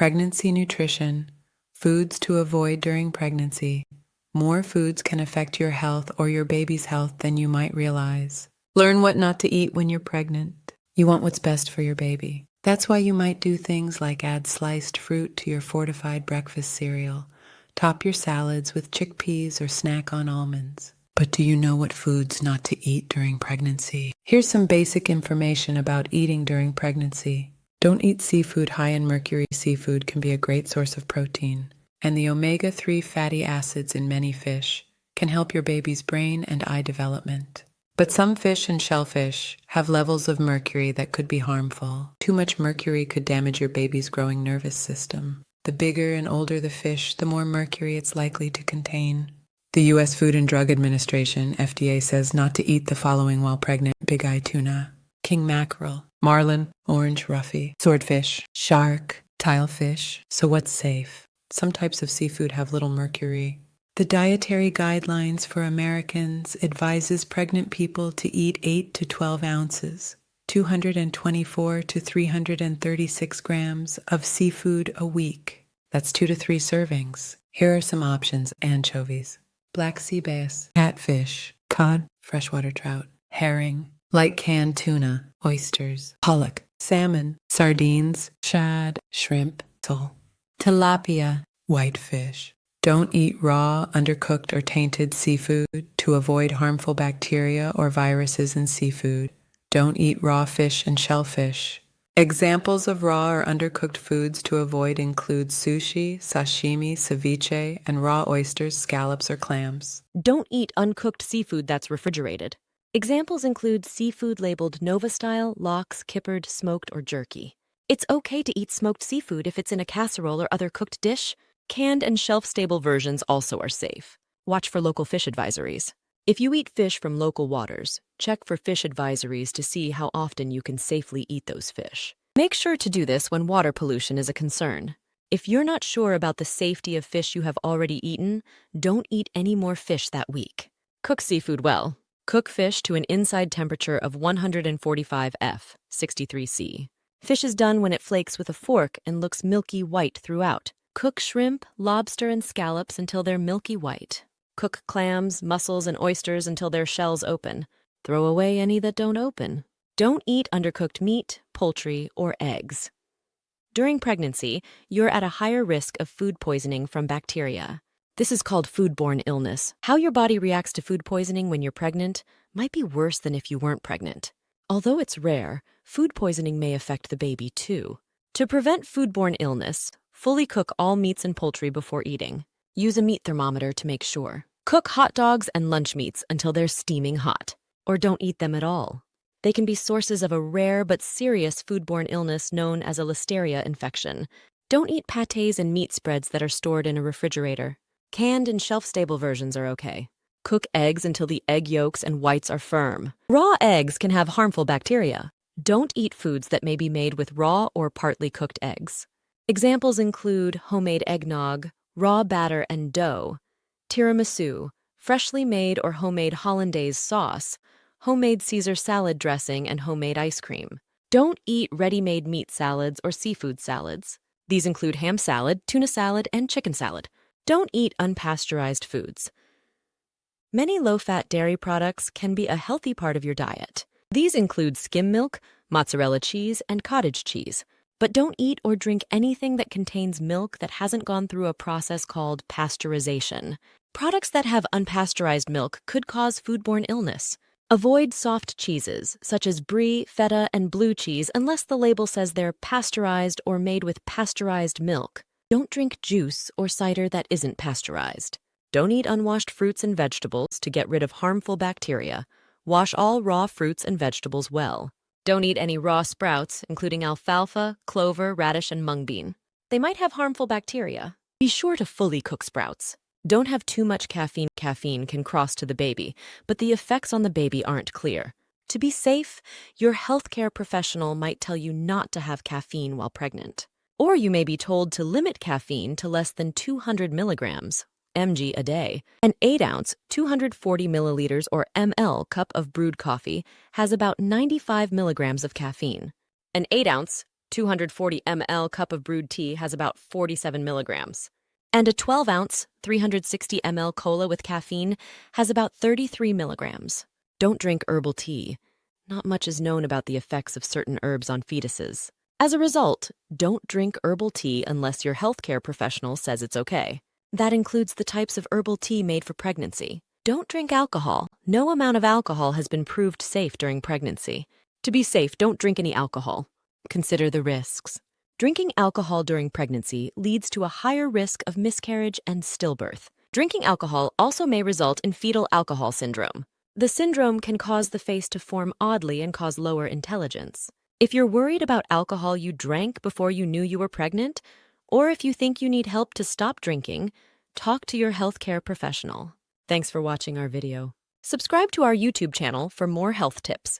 Pregnancy nutrition, foods to avoid during pregnancy. More foods can affect your health or your baby's health than you might realize. Learn what not to eat when you're pregnant. You want what's best for your baby. That's why you might do things like add sliced fruit to your fortified breakfast cereal, top your salads with chickpeas, or snack on almonds. But do you know what foods not to eat during pregnancy? Here's some basic information about eating during pregnancy. Don't eat seafood high in mercury. Seafood can be a great source of protein, and the omega-3 fatty acids in many fish can help your baby's brain and eye development. But some fish and shellfish have levels of mercury that could be harmful. Too much mercury could damage your baby's growing nervous system. The bigger and older the fish, the more mercury it's likely to contain. The U.S. Food and Drug Administration, FDA, says not to eat the following while pregnant: big-eye tuna, king mackerel, marlin, orange roughy, swordfish, shark, tilefish. So what's safe? Some types of seafood have little mercury. The Dietary Guidelines for Americans advises pregnant people to eat 8 to 12 ounces, 224 to 336 grams of seafood a week. That's 2 to 3 servings. Here are some options: anchovies, black sea bass, catfish, cod, freshwater trout, herring, light canned tuna, oysters, pollock, salmon, sardines, shad, shrimp, sole, tilapia, whitefish. Don't eat raw, undercooked, or tainted seafood to avoid harmful bacteria or viruses in seafood. Don't eat raw fish and shellfish. Examples of raw or undercooked foods to avoid include sushi, sashimi, ceviche, and raw oysters, scallops, or clams. Don't eat uncooked seafood that's refrigerated. Examples include seafood labeled Nova-style, lox, kippered, smoked, or jerky. It's okay to eat smoked seafood if it's in a casserole or other cooked dish. Canned and shelf-stable versions also are safe. Watch for local fish advisories. If you eat fish from local waters, check for fish advisories to see how often you can safely eat those fish. Make sure to do this when water pollution is a concern. If you're not sure about the safety of fish you have already eaten, don't eat any more fish that week. Cook seafood well. Cook fish to an inside temperature of 145 F, 63 C. Fish is done when it flakes with a fork and looks milky white throughout. Cook shrimp, lobster, and scallops until they're milky white. Cook clams, mussels, and oysters until their shells open. Throw away any that don't open. Don't eat undercooked meat, poultry, or eggs. During pregnancy, you're at a higher risk of food poisoning from bacteria. This is called foodborne illness. How your body reacts to food poisoning when you're pregnant might be worse than if you weren't pregnant. Although it's rare, food poisoning may affect the baby too. To prevent foodborne illness, fully cook all meats and poultry before eating. Use a meat thermometer to make sure. Cook hot dogs and lunch meats until they're steaming hot. Or don't eat them at all. They can be sources of a rare but serious foodborne illness known as a listeria infection. Don't eat pâtés and meat spreads that are stored in a refrigerator. Canned and shelf-stable versions are okay. Cook eggs until the egg yolks and whites are firm. Raw eggs can have harmful bacteria. Don't eat foods that may be made with raw or partly cooked eggs. Examples include homemade eggnog, raw batter and dough, tiramisu, freshly made or homemade hollandaise sauce, homemade Caesar salad dressing, and homemade ice cream. Don't eat ready-made meat salads or seafood salads. These include ham salad, tuna salad, and chicken salad. Don't eat unpasteurized foods. Many low-fat dairy products can be a healthy part of your diet. These include skim milk, mozzarella cheese, and cottage cheese. But don't eat or drink anything that contains milk that hasn't gone through a process called pasteurization. Products that have unpasteurized milk could cause foodborne illness. Avoid soft cheeses, such as brie, feta, and blue cheese, unless the label says they're pasteurized or made with pasteurized milk. Don't drink juice or cider that isn't pasteurized. Don't eat unwashed fruits and vegetables to get rid of harmful bacteria. Wash all raw fruits and vegetables well. Don't eat any raw sprouts, including alfalfa, clover, radish, and mung bean. They might have harmful bacteria. Be sure to fully cook sprouts. Don't have too much caffeine. Caffeine can cross to the baby, but the effects on the baby aren't clear. To be safe, your healthcare professional might tell you not to have caffeine while pregnant. Or you may be told to limit caffeine to less than 200 milligrams, mg, a day. An 8-ounce, 240 milliliters or ml cup of brewed coffee has about 95 milligrams of caffeine. An 8-ounce, 240 ml cup of brewed tea has about 47 milligrams. And a 12-ounce, 360 ml cola with caffeine has about 33 milligrams. Don't drink herbal tea. Not much is known about the effects of certain herbs on fetuses. As a result, don't drink herbal tea unless your healthcare professional says it's okay. That includes the types of herbal tea made for pregnancy. Don't drink alcohol. No amount of alcohol has been proved safe during pregnancy. To be safe, don't drink any alcohol. Consider the risks. Drinking alcohol during pregnancy leads to a higher risk of miscarriage and stillbirth. Drinking alcohol also may result in fetal alcohol syndrome. The syndrome can cause the face to form oddly and cause lower intelligence. If you're worried about alcohol you drank before you knew you were pregnant, or if you think you need help to stop drinking, talk to your healthcare professional. Thanks for watching our video. Subscribe to our YouTube channel for more health tips.